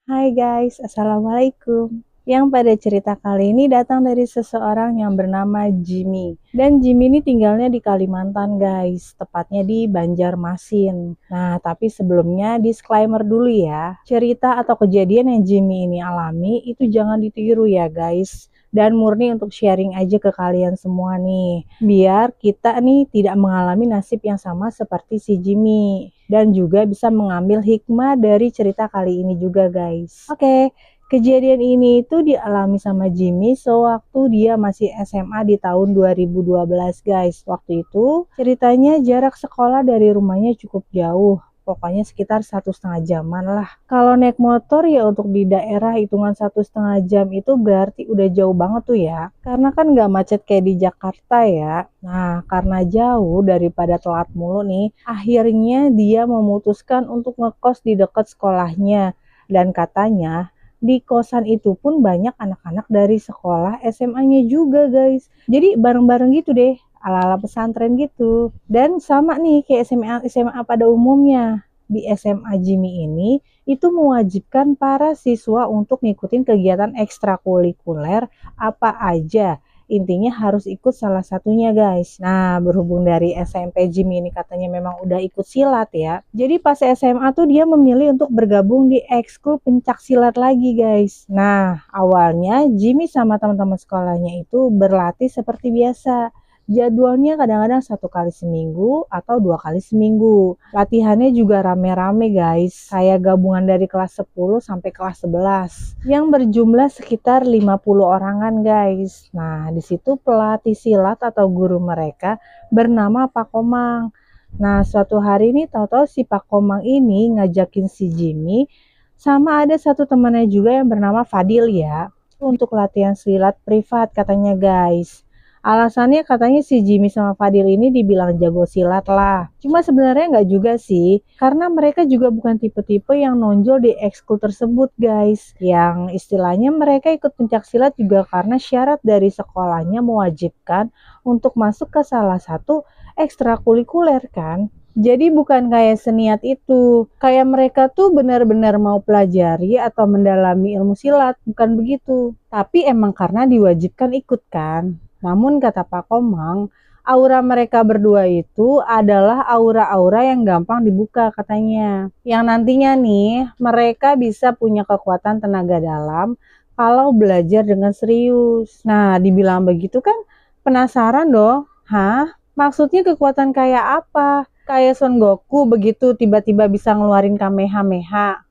Hai guys, Assalamualaikum. Yang pada cerita kali ini datang dari seseorang yang bernama Jimmy. Dan Jimmy ini tinggalnya di Kalimantan guys, tepatnya di Banjarmasin. Nah, tapi sebelumnya disclaimer dulu ya. Cerita atau kejadian yang Jimmy ini alami itu jangan ditiru ya guys. Dan murni untuk sharing aja ke kalian semua nih. Biar kita nih tidak mengalami nasib yang sama seperti si Jimmy. Dan juga bisa mengambil hikmah dari cerita kali ini juga guys. Oke, kejadian ini itu dialami sama Jimmy sewaktu dia masih SMA di tahun 2012 guys. Waktu itu ceritanya jarak sekolah dari rumahnya cukup jauh. Pokoknya sekitar 1,5 jaman lah. Kalau naik motor ya untuk di daerah hitungan 1,5 jam itu berarti udah jauh banget tuh ya. Karena kan nggak macet kayak di Jakarta ya. Nah, karena jauh daripada telat mulu nih, akhirnya dia memutuskan untuk ngekos di dekat sekolahnya. Dan katanya di kosan itu pun banyak anak-anak dari sekolah SMA-nya juga guys. Jadi bareng-bareng gitu deh, ala-ala pesantren gitu. Dan sama nih kayak SMA pada umumnya. Di SMA Jimmy ini itu mewajibkan para siswa untuk ngikutin kegiatan ekstrakurikuler apa aja. Intinya harus ikut salah satunya guys. Nah, berhubung dari SMP Jimmy ini katanya memang udah ikut silat ya. Jadi pas SMA tuh dia memilih untuk bergabung di ekskul pencak silat lagi guys. Nah, awalnya Jimmy sama teman-teman sekolahnya itu berlatih seperti biasa. Jadwalnya kadang-kadang 1 kali seminggu atau 2 kali seminggu. Latihannya juga rame-rame guys. Kayak gabungan dari kelas 10 sampai kelas 11. Yang berjumlah sekitar 50 orangan guys. Nah, di situ pelatih silat atau guru mereka bernama Pak Komang. Nah, suatu hari ini tahu-tahu si Pak Komang ini ngajakin si Jimmy sama ada satu temannya juga yang bernama Fadil ya untuk latihan silat privat katanya guys. Alasannya katanya si Jimmy sama Fadil ini dibilang jago silat lah. Cuma sebenarnya nggak juga sih, karena mereka juga bukan tipe-tipe yang nonjol di ekskul tersebut guys. Yang istilahnya mereka ikut pencak silat juga karena syarat dari sekolahnya mewajibkan untuk masuk ke salah satu ekstrakurikuler kan. Jadi bukan kayak seniat itu, kayak mereka tuh benar-benar mau pelajari atau mendalami ilmu silat, bukan begitu. Tapi emang karena diwajibkan ikut kan. Namun kata Pak Komang, aura mereka berdua itu adalah aura-aura yang gampang dibuka katanya. Yang nantinya nih, mereka bisa punya kekuatan tenaga dalam kalau belajar dengan serius. Nah, dibilang begitu kan penasaran dong. Hah? Maksudnya kekuatan kayak apa? Kayak Son Goku begitu tiba-tiba bisa ngeluarin Kamehameha.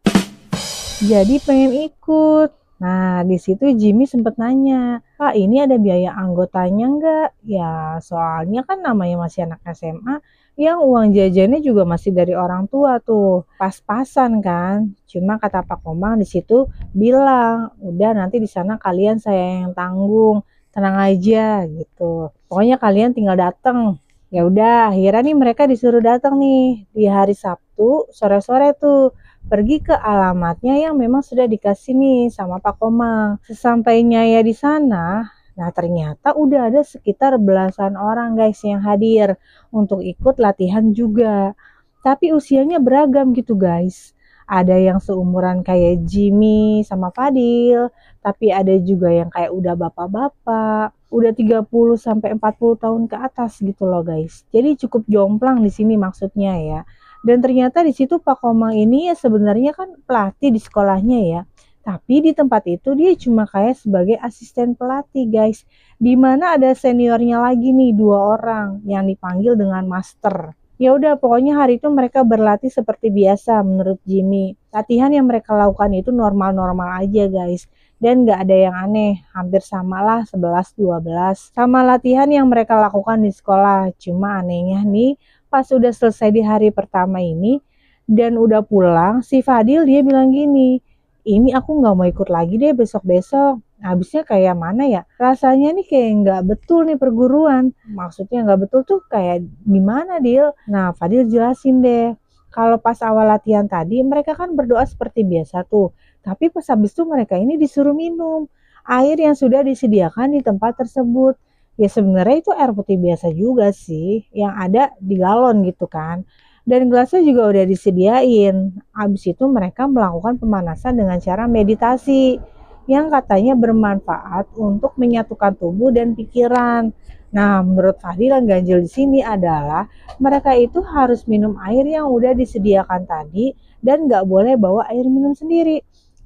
Jadi pengen ikut. Nah, di situ Jimmy sempat nanya, Pak ini ada biaya anggotanya nggak? Ya, soalnya kan namanya masih anak SMA, yang uang jajannya juga masih dari orang tua tuh. Pas-pasan kan. Cuma kata Pak Komang di situ bilang, udah nanti di sana kalian saya yang tanggung. Tenang aja gitu. Pokoknya kalian tinggal datang. Ya udah, akhirnya nih mereka disuruh datang nih di hari Sabtu sore-sore tuh. Pergi ke alamatnya yang memang sudah dikasih nih sama Pak Komang. Sesampainya ya di sana, nah ternyata udah ada sekitar belasan orang guys yang hadir untuk ikut latihan juga. Tapi usianya beragam gitu guys. Ada yang seumuran kayak Jimmy sama Fadil, tapi ada juga yang kayak udah bapak-bapak, udah 30 sampai 40 tahun ke atas gitu loh guys. Jadi cukup jomplang di sini maksudnya ya. Dan ternyata di situ Pak Komang ini ya sebenarnya kan pelatih di sekolahnya ya. Tapi di tempat itu dia cuma kayak sebagai asisten pelatih guys. Dimana ada seniornya lagi nih 2 orang yang dipanggil dengan master. Ya udah pokoknya hari itu mereka berlatih seperti biasa menurut Jimmy. Latihan yang mereka lakukan itu normal-normal aja guys. Dan gak ada yang aneh, hampir samalah 11-12 sama latihan yang mereka lakukan di sekolah. Cuma anehnya nih, pas udah selesai di hari pertama ini dan udah pulang, si Fadil dia bilang gini, ini aku nggak mau ikut lagi deh besok-besok. Habisnya kayak mana ya? Rasanya nih kayak nggak betul nih perguruan. Maksudnya nggak betul tuh kayak gimana Dil? Nah Fadil jelasin deh. Kalau pas awal latihan tadi mereka kan berdoa seperti biasa tuh. Tapi pas habis itu mereka ini disuruh minum air yang sudah disediakan di tempat tersebut. Ya sebenarnya itu air putih biasa juga sih, yang ada di galon gitu kan. dan gelasnya juga udah disediain. Habis itu mereka melakukan pemanasan dengan cara meditasi yang katanya bermanfaat untuk menyatukan tubuh dan pikiran. Nah, menurut Fadil yang ganjil di sini adalah mereka itu harus minum air yang udah disediakan tadi dan nggak boleh bawa air minum sendiri.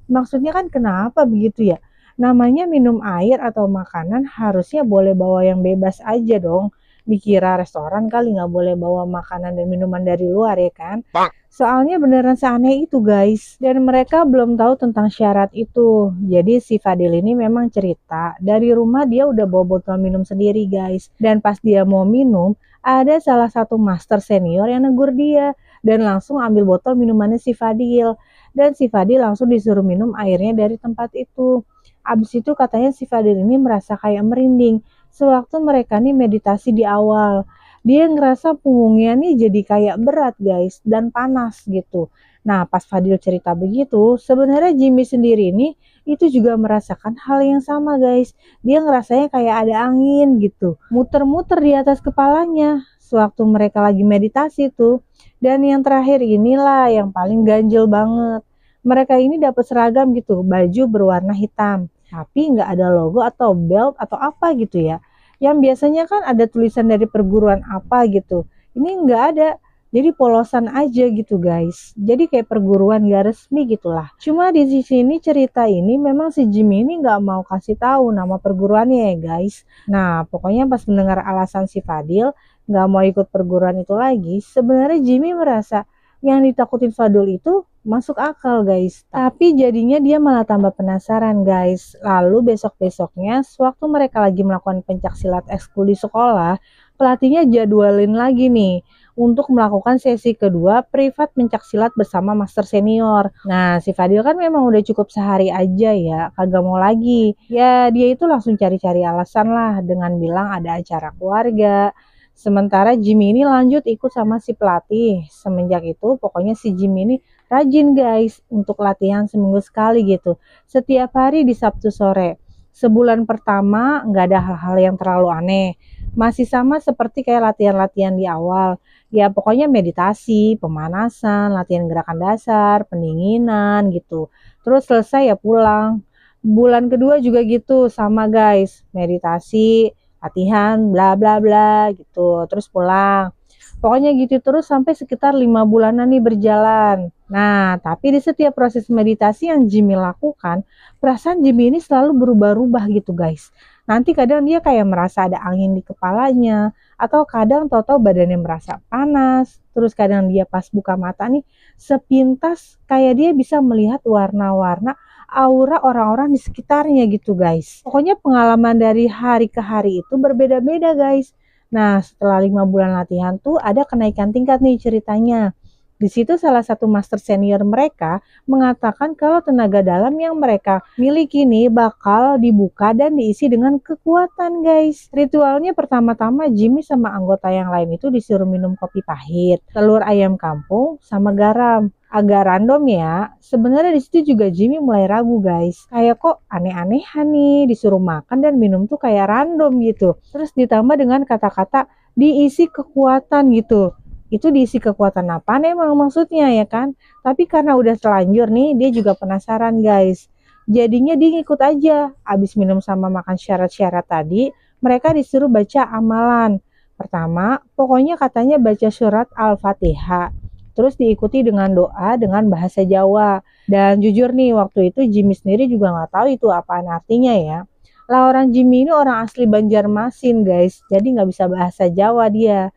Maksudnya kan kenapa begitu ya? Namanya minum air atau makanan harusnya boleh bawa yang bebas aja dong. Dikira restoran kali nggak boleh bawa makanan dan minuman dari luar ya kan? Soalnya beneran seaneh itu guys. Dan mereka belum tahu tentang syarat itu. Jadi si Fadil ini memang cerita dari rumah dia udah bawa botol minum sendiri guys. Dan pas dia mau minum, ada salah satu master senior yang negur dia. Dan langsung ambil botol minumannya si Fadil. Dan si Fadil langsung disuruh minum airnya dari tempat itu. Abis itu katanya si Fadil ini merasa kayak merinding. Sewaktu mereka nih meditasi di awal, dia ngerasa punggungnya nih jadi kayak berat guys dan panas gitu. Nah pas Fadil cerita begitu, sebenarnya Jimmy sendiri ini itu juga merasakan hal yang sama guys. Dia ngerasanya kayak ada angin gitu, muter-muter di atas kepalanya sewaktu mereka lagi meditasi tuh. Dan yang terakhir inilah yang paling ganjil banget. Mereka ini dapat seragam gitu, baju berwarna hitam tapi nggak ada logo atau belt atau apa gitu ya. Yang biasanya kan ada tulisan dari perguruan apa gitu. Ini nggak ada. Jadi polosan aja gitu guys. Jadi kayak perguruan nggak resmi gitulah. Cuma di sini cerita ini memang si Jimmy ini nggak mau kasih tahu nama perguruannya ya guys. Nah pokoknya pas mendengar alasan si Fadil nggak mau ikut perguruan itu lagi, sebenarnya Jimmy merasa yang ditakutin Fadil itu masuk akal guys, tapi jadinya dia malah tambah penasaran guys. Lalu besok-besoknya sewaktu mereka lagi melakukan pencak silat ekskul di sekolah, pelatihnya jadwalin lagi nih untuk melakukan sesi kedua privat pencak silat bersama master senior. Nah si Fadil kan memang udah cukup sehari aja ya, kagak mau lagi ya. Dia itu langsung cari-cari alasan lah dengan bilang ada acara keluarga. Sementara Jimmy ini lanjut ikut sama si pelatih. Semenjak itu pokoknya si Jimmy ini rajin guys untuk latihan seminggu sekali gitu. Setiap hari di Sabtu sore. Sebulan pertama nggak ada hal-hal yang terlalu aneh. Masih sama seperti kayak latihan-latihan di awal. Ya pokoknya meditasi, pemanasan, latihan gerakan dasar, pendinginan gitu. Terus selesai ya pulang. Bulan kedua juga gitu sama guys. Meditasi, latihan bla bla bla gitu terus pulang. Pokoknya gitu terus sampai sekitar 5 bulanan nih berjalan. Nah tapi di setiap proses meditasi yang Jimmy lakukan, perasaan Jimmy ini selalu berubah-ubah gitu guys. Nanti kadang dia kayak merasa ada angin di kepalanya, atau kadang tahu-tahu badannya merasa panas. Terus kadang dia pas buka mata nih sepintas kayak dia bisa melihat warna-warna aura orang-orang di sekitarnya gitu guys. Pokoknya pengalaman dari hari ke hari itu berbeda-beda guys. Nah setelah 5 bulan latihan tuh ada kenaikan tingkat nih ceritanya. Di situ salah satu master senior mereka mengatakan kalau tenaga dalam yang mereka miliki ini bakal dibuka dan diisi dengan kekuatan guys. Ritualnya pertama-tama Jimmy sama anggota yang lain itu disuruh minum kopi pahit, telur ayam kampung, sama garam. Agak random ya. Sebenarnya di situ juga Jimmy mulai ragu guys. Kayak kok aneh-anehan nih disuruh makan dan minum tuh kayak random gitu. Terus ditambah dengan kata-kata diisi kekuatan gitu. Itu diisi kekuatan apa nih emang maksudnya ya kan? Tapi karena udah terlanjur nih, dia juga penasaran guys. Jadinya dia ngikut aja. Abis minum sama makan syarat-syarat tadi, mereka disuruh baca amalan. Pertama, pokoknya katanya baca surat Al-Fatihah. Terus diikuti dengan doa dengan bahasa Jawa. Dan jujur nih, waktu itu Jimmy sendiri juga nggak tahu itu apaan artinya ya. Lah orang Jimmy ini orang asli Banjarmasin guys, jadi nggak bisa bahasa Jawa dia.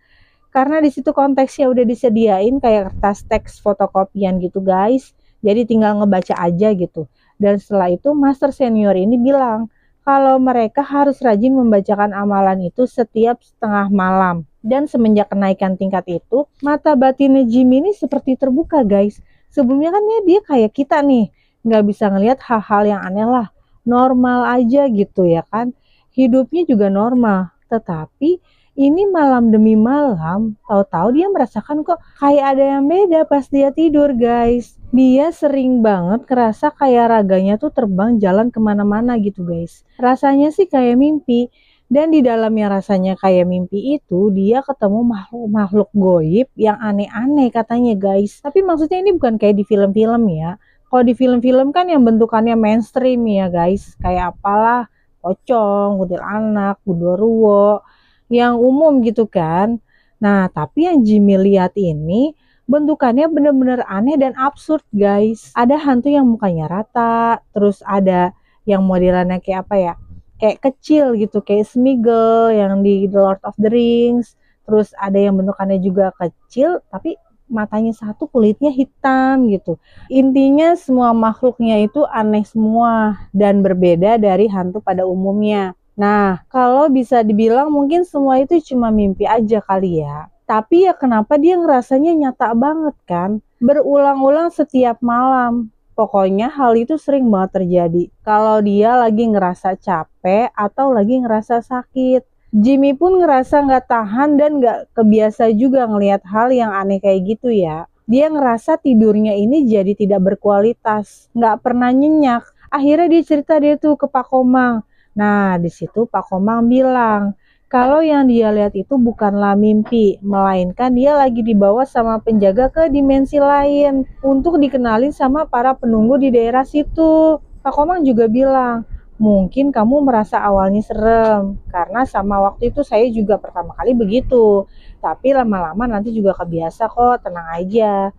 Karena di situ konteksnya udah disediain kayak kertas teks fotokopian gitu guys. Jadi tinggal ngebaca aja gitu. Dan setelah itu master senior ini bilang kalau mereka harus rajin membacakan amalan itu setiap setengah malam. Dan semenjak kenaikan tingkat itu, mata batinnya Jimmy ini seperti terbuka guys. Sebelumnya kan dia kayak kita nih, nggak bisa ngelihat hal-hal yang aneh lah. Normal aja gitu ya kan. Hidupnya juga normal. Tetapi ini malam demi malam, tahu-tahu dia merasakan kok kayak ada yang beda pas dia tidur guys. Dia sering banget kerasa kayak raganya tuh terbang jalan kemana-mana gitu guys. Rasanya sih kayak mimpi. Dan di dalam yang rasanya kayak mimpi itu, dia ketemu makhluk-makhluk goib yang aneh-aneh katanya guys. Tapi maksudnya ini bukan kayak di film-film ya. Kalau di film-film kan yang bentukannya mainstream ya guys. Kayak apalah, pocong, kuntilanak, genderuwo, yang umum gitu kan. Nah, tapi yang Jimmy lihat ini bentukannya bener-bener aneh dan absurd guys. Ada hantu yang mukanya rata, terus ada yang modelannya kayak apa ya? Kayak kecil gitu, kayak Smeagol yang di The Lord of the Rings. Terus ada yang bentukannya juga kecil, tapi matanya satu, kulitnya hitam gitu. Intinya semua makhluknya itu aneh semua dan berbeda dari hantu pada umumnya. Nah, kalau bisa dibilang mungkin semua itu cuma mimpi aja kali ya. Tapi ya kenapa dia ngerasanya nyata banget kan? Berulang-ulang setiap malam. Pokoknya hal itu sering banget terjadi. Kalau dia lagi ngerasa capek atau lagi ngerasa sakit. Jimmy pun ngerasa nggak tahan dan nggak kebiasa juga ngelihat hal yang aneh kayak gitu ya. Dia ngerasa tidurnya ini jadi tidak berkualitas, nggak pernah nyenyak. Akhirnya dia cerita dia tuh ke Pak Komang. Nah, di situ Pak Komang bilang, kalau yang dia lihat itu bukanlah mimpi, melainkan dia lagi dibawa sama penjaga ke dimensi lain untuk dikenalin sama para penunggu di daerah situ. Pak Komang juga bilang, mungkin kamu merasa awalnya serem, karena sama waktu itu saya juga pertama kali begitu. Tapi lama-lama nanti juga kebiasa kok, tenang aja.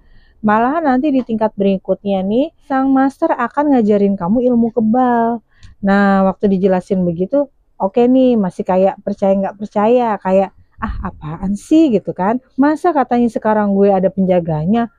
Malahan nanti di tingkat berikutnya nih, sang master akan ngajarin kamu ilmu kebal. Nah, waktu dijelasin begitu, oke nih, masih kayak percaya nggak percaya, kayak, ah apaan sih gitu kan. Masa katanya sekarang gue ada penjaganya,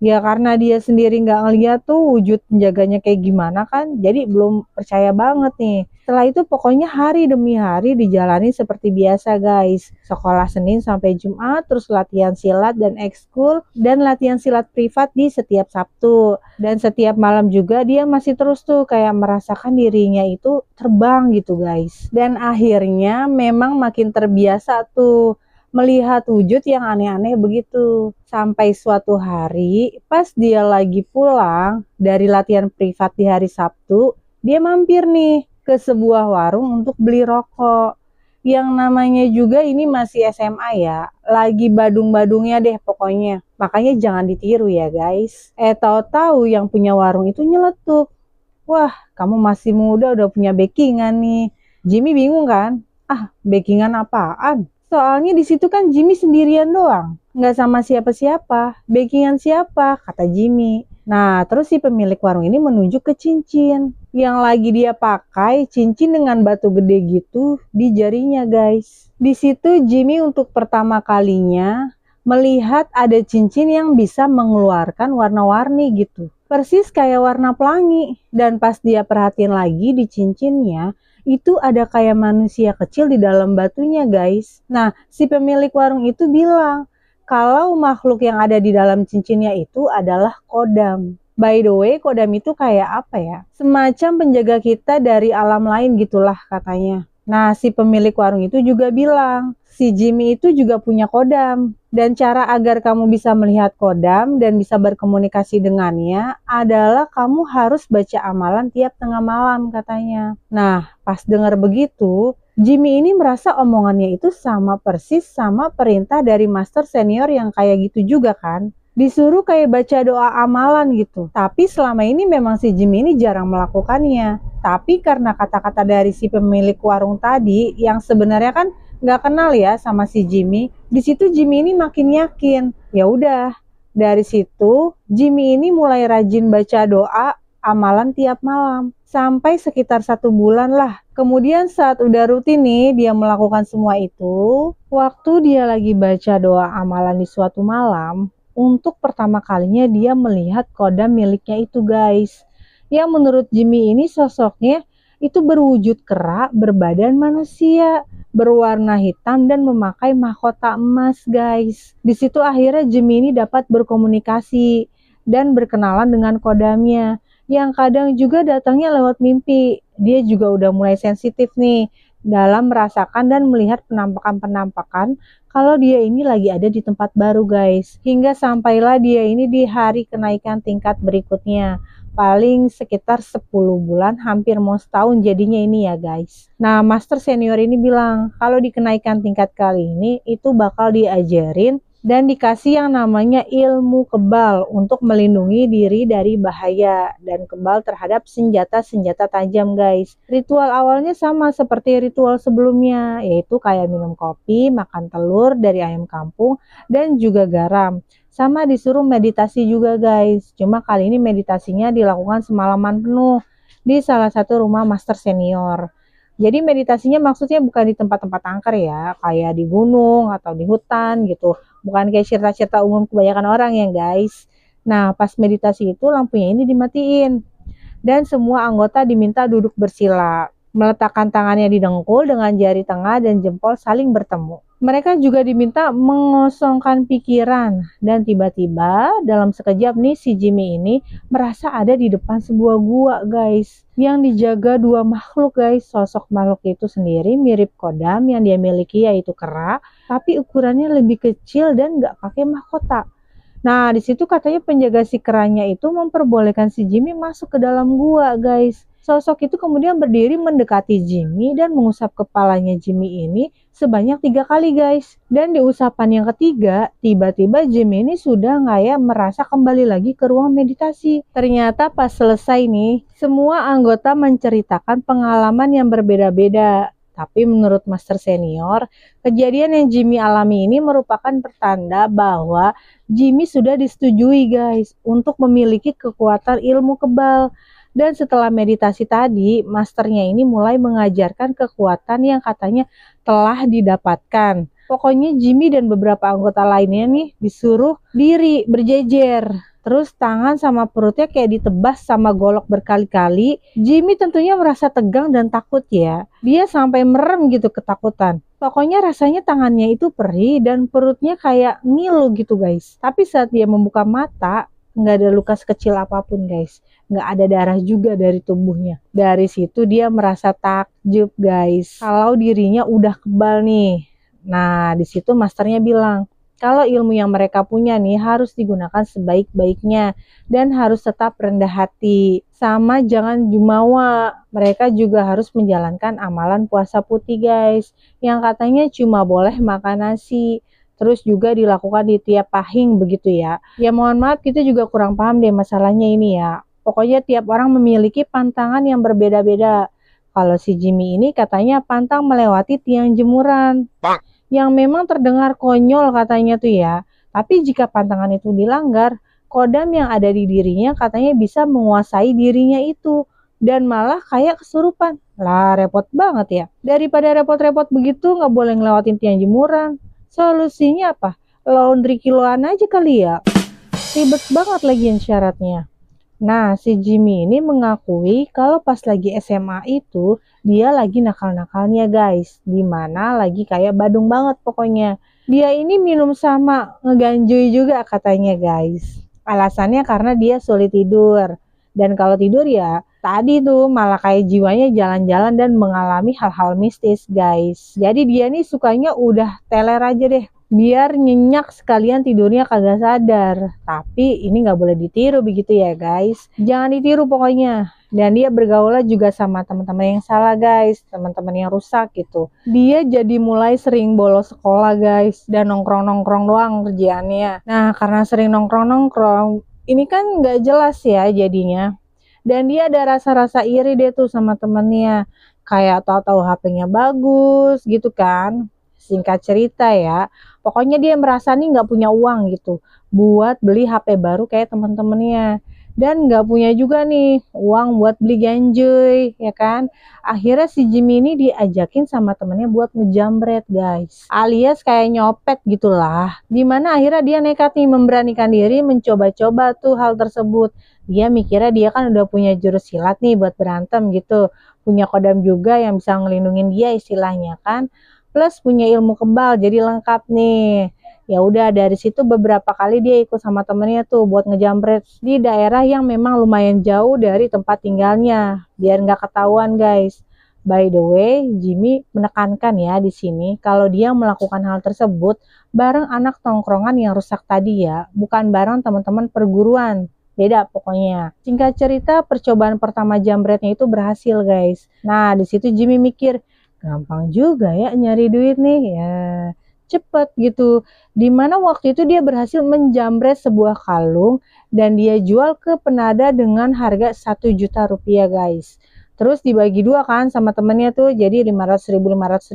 ya karena dia sendiri nggak ngeliat tuh wujud penjaganya kayak gimana kan, jadi belum percaya banget nih. Setelah itu pokoknya hari demi hari dijalani seperti biasa guys. Sekolah Senin sampai Jumat, terus latihan silat dan ekskul, dan latihan silat privat di setiap Sabtu. Dan setiap malam juga dia masih terus tuh kayak merasakan dirinya itu terbang gitu guys. Dan akhirnya memang makin terbiasa tuh melihat wujud yang aneh-aneh begitu. Sampai suatu hari, pas dia lagi pulang dari latihan privat di hari Sabtu, dia mampir nih ke sebuah warung untuk beli rokok. Yang namanya juga ini masih SMA ya, lagi badung-badungnya deh pokoknya. Makanya jangan ditiru ya guys. Tahu-tahu yang punya warung itu nyeletuk. Wah, kamu masih muda udah punya backingan nih. Jimmy bingung kan? Ah, backingan apaan? Soalnya di situ kan Jimmy sendirian doang, nggak sama siapa-siapa. Backingan siapa? Kata Jimmy. Nah, terus si pemilik warung ini menunjuk ke cincin yang lagi dia pakai, cincin dengan batu gede gitu di jarinya, guys. Di situ Jimmy untuk pertama kalinya melihat ada cincin yang bisa mengeluarkan warna-warni gitu. Persis kayak warna pelangi. Dan pas dia perhatiin lagi di cincinnya, itu ada kayak manusia kecil di dalam batunya guys. Nah, si pemilik warung itu bilang kalau makhluk yang ada di dalam cincinnya itu adalah kodam. By the way, kodam itu kayak apa ya? Semacam penjaga kita dari alam lain gitulah katanya. Nah, si pemilik warung itu juga bilang, si Jimmy itu juga punya kodam. Dan cara agar kamu bisa melihat kodam dan bisa berkomunikasi dengannya adalah kamu harus baca amalan tiap tengah malam katanya. Nah, pas dengar begitu, Jimmy ini merasa omongannya itu sama persis sama perintah dari master senior yang kayak gitu juga kan. Disuruh kayak baca doa amalan gitu. Tapi selama ini memang si Jimmy ini jarang melakukannya. Tapi karena kata-kata dari si pemilik warung tadi yang sebenarnya kan nggak kenal ya sama si Jimmy, di situ Jimmy ini makin yakin. Ya udah, dari situ Jimmy ini mulai rajin baca doa amalan tiap malam sampai sekitar 1 bulan lah. Kemudian saat udah rutin nih dia melakukan semua itu, waktu dia lagi baca doa amalan di suatu malam, untuk pertama kalinya dia melihat kodam miliknya itu guys. Yang menurut Jimmy ini sosoknya itu berwujud kera, berbadan manusia, berwarna hitam dan memakai mahkota emas guys. Di situ akhirnya Jimmy ini dapat berkomunikasi dan berkenalan dengan kodamnya. Yang kadang juga datangnya lewat mimpi. Dia juga udah mulai sensitif nih dalam merasakan dan melihat penampakan-penampakan kalau dia ini lagi ada di tempat baru guys. Hingga sampailah dia ini di hari kenaikan tingkat berikutnya. paling sekitar 10 bulan, hampir mau setahun jadinya ini ya guys. Nah, master senior ini bilang kalau di kenaikan tingkat kali ini itu bakal diajarin dan dikasih yang namanya ilmu kebal untuk melindungi diri dari bahaya dan kebal terhadap senjata-senjata tajam guys. Ritual awalnya sama seperti ritual sebelumnya, yaitu kayak minum kopi, makan telur dari ayam kampung, dan juga garam. Sama disuruh meditasi juga guys, cuma kali ini meditasinya dilakukan semalaman penuh di salah satu rumah master senior. Jadi meditasinya maksudnya bukan di tempat-tempat angker ya, kayak di gunung atau di hutan gitu. Bukan kayak cerita-cerita umum kebanyakan orang ya guys. Nah, pas meditasi itu lampunya ini dimatiin. Dan semua anggota diminta duduk bersila. Meletakkan tangannya di dengkul dengan jari tengah dan jempol saling bertemu. Mereka juga diminta mengosongkan pikiran. Dan tiba-tiba dalam sekejap nih si Jimmy ini merasa ada di depan sebuah gua guys. Yang dijaga dua makhluk guys. Sosok makhluk itu sendiri mirip kodam yang dia miliki yaitu kera. Tapi ukurannya lebih kecil dan nggak pakai mahkota. Nah, di situ katanya penjaga si keranya itu memperbolehkan si Jimmy masuk ke dalam gua, guys. Sosok itu kemudian berdiri mendekati Jimmy dan mengusap kepalanya Jimmy ini sebanyak 3 kali, guys. Dan di usapan yang ketiga, tiba-tiba Jimmy ini sudah kayak merasa kembali lagi ke ruang meditasi. Ternyata pas selesai nih, semua anggota menceritakan pengalaman yang berbeda-beda. Tapi menurut Master Senior, kejadian yang Jimmy alami ini merupakan pertanda bahwa Jimmy sudah disetujui guys untuk memiliki kekuatan ilmu kebal. Dan setelah meditasi tadi, masternya ini mulai mengajarkan kekuatan yang katanya telah didapatkan. Pokoknya Jimmy dan beberapa anggota lainnya nih disuruh diri berjejer. Terus tangan sama perutnya kayak ditebas sama golok berkali-kali. Jimmy tentunya merasa tegang dan takut ya. Dia sampai merem gitu ketakutan. Pokoknya rasanya tangannya itu perih dan perutnya kayak ngilu gitu guys. Tapi saat dia membuka mata, nggak ada luka sekecil apapun guys. Nggak ada darah juga dari tubuhnya. Dari situ dia merasa takjub guys. Kalau dirinya udah kebal nih. Nah di situ masternya bilang, kalau ilmu yang mereka punya nih harus digunakan sebaik-baiknya dan harus tetap rendah hati. Sama jangan jumawa. Mereka juga harus menjalankan amalan puasa putih guys. Yang katanya cuma boleh makan nasi. Terus juga dilakukan di tiap pahing begitu ya. Ya mohon maaf kita juga kurang paham deh masalahnya ini ya. Pokoknya tiap orang memiliki pantangan yang berbeda-beda. Kalau si Jimmy ini katanya pantang melewati tiang jemuran. Yang memang terdengar konyol katanya tuh ya. Tapi jika pantangan itu dilanggar, kodam yang ada di dirinya katanya bisa menguasai dirinya itu. Dan malah kayak kesurupan. Lah repot banget ya. Daripada repot-repot begitu nggak boleh ngelewatin tiang jemuran. Solusinya apa? Laundry kiloan aja kali ya. Ribet banget lagian syaratnya. Nah, si Jimmy ini mengakui kalau pas lagi SMA itu dia lagi nakal-nakalnya guys. Dimana lagi kayak badung banget pokoknya. Dia ini minum sama ngeganjui juga katanya guys. Alasannya karena dia sulit tidur. Dan kalau tidur ya tadi tuh malah kayak jiwanya jalan-jalan dan mengalami hal-hal mistis guys. Jadi dia nih sukanya udah teler aja deh. Biar nyenyak sekalian tidurnya kagak sadar. Tapi ini nggak boleh ditiru begitu ya guys. Jangan ditiru pokoknya. Dan dia bergaulnya juga sama teman-teman yang salah guys. Teman-teman yang rusak gitu. Dia jadi mulai sering bolos sekolah guys. Dan nongkrong-nongkrong doang kerjaannya. Nah karena sering nongkrong-nongkrong. Ini kan nggak jelas ya jadinya. Dan dia ada rasa-rasa iri deh tuh sama temennya. Kayak tahu-tahu HP-nya bagus gitu kan. Singkat cerita ya, pokoknya dia merasa nih nggak punya uang gitu buat beli HP baru kayak teman-temannya. Dan nggak punya juga nih uang buat beli ganjoy, ya kan. Akhirnya si Jimmy ini diajakin sama temennya buat ngejamret guys. Alias kayak nyopet gitulah. Dimana akhirnya dia nekat nih memberanikan diri mencoba-coba tuh hal tersebut. Dia mikirnya dia kan udah punya jurus silat nih buat berantem gitu. Punya kodam juga yang bisa ngelindungin dia istilahnya kan. Plus punya ilmu kebal jadi lengkap nih. Ya udah dari situ beberapa kali dia ikut sama temennya tuh buat ngejamret di daerah yang memang lumayan jauh dari tempat tinggalnya biar nggak ketahuan guys. By the way, Jimmy menekankan ya di sini kalau dia melakukan hal tersebut bareng anak tongkrongan yang rusak tadi ya, bukan bareng teman-teman perguruan. Beda pokoknya. Singkat cerita, percobaan pertama jambretnya itu berhasil guys. Nah, di situ Jimmy mikir, gampang juga ya nyari duit nih. Ya, cepet gitu. Dimana waktu itu dia berhasil menjambret sebuah kalung dan dia jual ke penada dengan harga 1 juta rupiah guys. Terus dibagi dua kan sama temennya tuh, jadi 500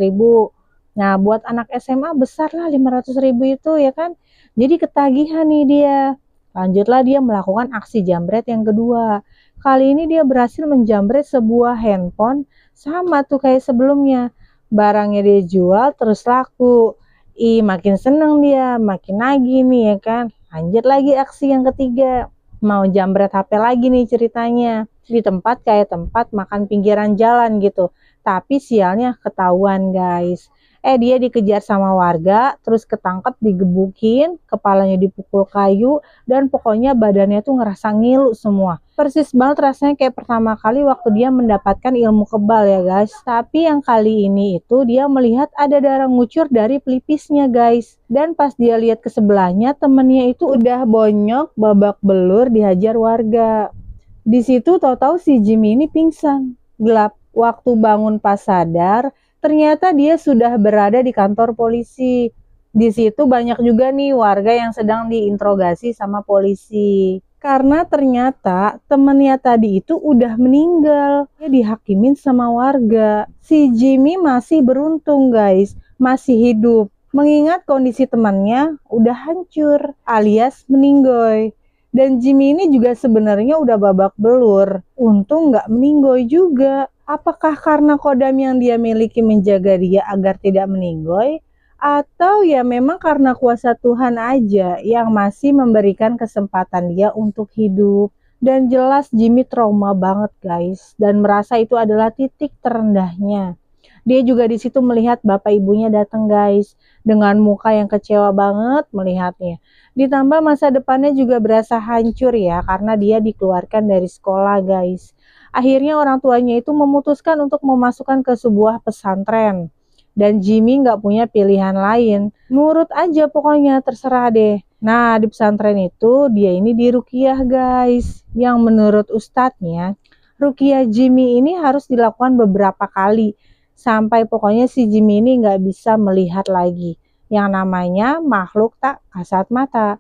ribu. Nah, buat anak SMA besar lah 500 ribu itu ya kan. Jadi ketagihan nih dia. Lanjutlah dia melakukan aksi jambret yang kedua. Kali ini dia berhasil menjambret sebuah handphone sama tuh kayak sebelumnya. Barangnya dia jual terus laku. Ih, makin seneng dia, makin nagih nih ya kan. Lanjut lagi aksi yang ketiga. Mau jambret HP lagi nih ceritanya. Di tempat kayak tempat makan pinggiran jalan gitu. Tapi sialnya ketahuan guys. Dia dikejar sama warga, terus ketangkep digebukin, kepalanya dipukul kayu, dan pokoknya badannya tuh ngerasa ngilu semua. Persis banget rasanya kayak pertama kali waktu dia mendapatkan ilmu kebal ya guys. Tapi yang kali ini itu dia melihat ada darah ngucur dari pelipisnya guys. Dan pas dia lihat ke sebelahnya, temennya itu udah bonyok, babak belur, dihajar warga. Di situ tahu-tahu si Jimmy ini pingsan. Gelap. Waktu bangun pas sadar, ternyata dia sudah berada di kantor polisi. Di situ banyak juga nih warga yang sedang diinterogasi sama polisi. Karena ternyata temennya tadi itu udah meninggal. Dia dihakimin sama warga. Si Jimmy masih beruntung guys, masih hidup. Mengingat kondisi temannya udah hancur alias meninggoy. Dan Jimmy ini juga sebenarnya udah babak belur. Untung nggak meninggoy juga. Apakah karena kodam yang dia miliki menjaga dia agar tidak meninggoy? Atau ya memang karena kuasa Tuhan aja yang masih memberikan kesempatan dia untuk hidup. Dan jelas Jimmy trauma banget guys. Dan merasa itu adalah titik terendahnya. Dia juga di situ melihat bapak ibunya datang guys. Dengan muka yang kecewa banget melihatnya. Ditambah masa depannya juga berasa hancur ya. Karena dia dikeluarkan dari sekolah guys. Akhirnya orang tuanya itu memutuskan untuk memasukkan ke sebuah pesantren. Dan Jimmy nggak punya pilihan lain. Nurut aja pokoknya, terserah deh. Nah, di pesantren itu dia ini diruqyah guys. Yang menurut ustadznya, ruqyah Jimmy ini harus dilakukan beberapa kali. Sampai pokoknya si Jimmy ini nggak bisa melihat lagi. Yang namanya makhluk tak kasat mata.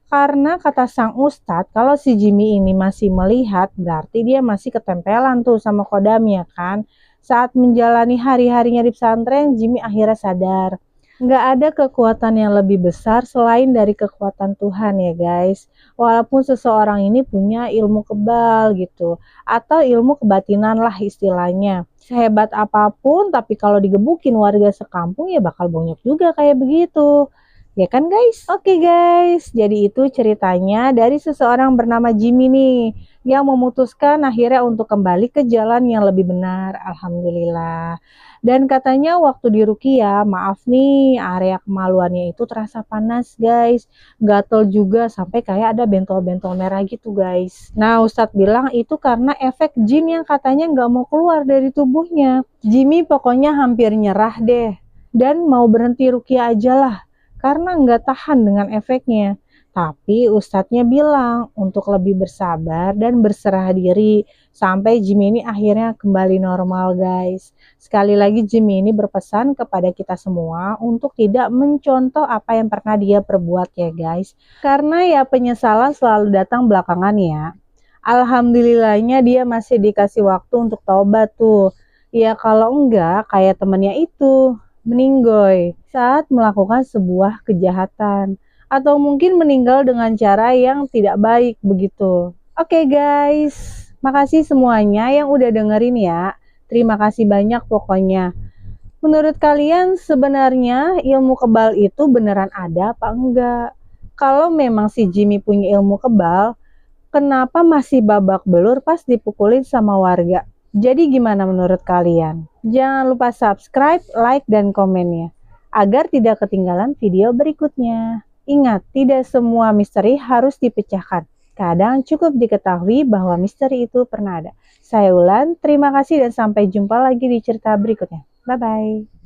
Karena kata sang ustadz, kalau si Jimmy ini masih melihat, berarti dia masih ketempelan tuh sama kodamnya kan. Saat menjalani hari-harinya di pesantren, Jimmy akhirnya sadar. Nggak ada kekuatan yang lebih besar selain dari kekuatan Tuhan ya guys. Walaupun seseorang ini punya ilmu kebal gitu. Atau ilmu kebatinan lah istilahnya. Sehebat apapun, tapi kalau digebukin warga sekampung ya bakal bonyok juga kayak begitu. Ya kan guys? Oke guys, jadi itu ceritanya dari seseorang bernama Jimmy nih yang memutuskan akhirnya untuk kembali ke jalan yang lebih benar. Alhamdulillah. Dan katanya waktu di ruqyah, maaf nih, area kemaluannya itu terasa panas guys. Gatel juga sampai kayak ada bentol-bentol merah gitu guys. Nah Ustadz bilang itu karena efek jin yang katanya nggak mau keluar dari tubuhnya. Jimmy pokoknya hampir nyerah deh. Dan mau berhenti ruqyah aja lah. Karena nggak tahan dengan efeknya. Tapi ustadznya bilang untuk lebih bersabar dan berserah diri sampai Jimmy ini akhirnya kembali normal guys. Sekali lagi Jimmy ini berpesan kepada kita semua untuk tidak mencontoh apa yang pernah dia perbuat ya guys. Karena ya penyesalan selalu datang belakangan ya. Alhamdulillahnya dia masih dikasih waktu untuk taubat tuh. Ya kalau enggak kayak temennya itu meninggoy saat melakukan sebuah kejahatan atau mungkin meninggal dengan cara yang tidak baik begitu. Oke guys, makasih semuanya yang udah dengerin ya. Terima kasih banyak pokoknya. Menurut kalian sebenarnya ilmu kebal itu beneran ada apa enggak? Kalau memang si Jimmy punya ilmu kebal, kenapa masih babak belur pas dipukulin sama warga? Jadi gimana menurut kalian? Jangan lupa subscribe, like, dan komennya agar tidak ketinggalan video berikutnya. Ingat, tidak semua misteri harus dipecahkan. Kadang cukup diketahui bahwa misteri itu pernah ada. Saya Ulan, terima kasih dan sampai jumpa lagi di cerita berikutnya. Bye-bye.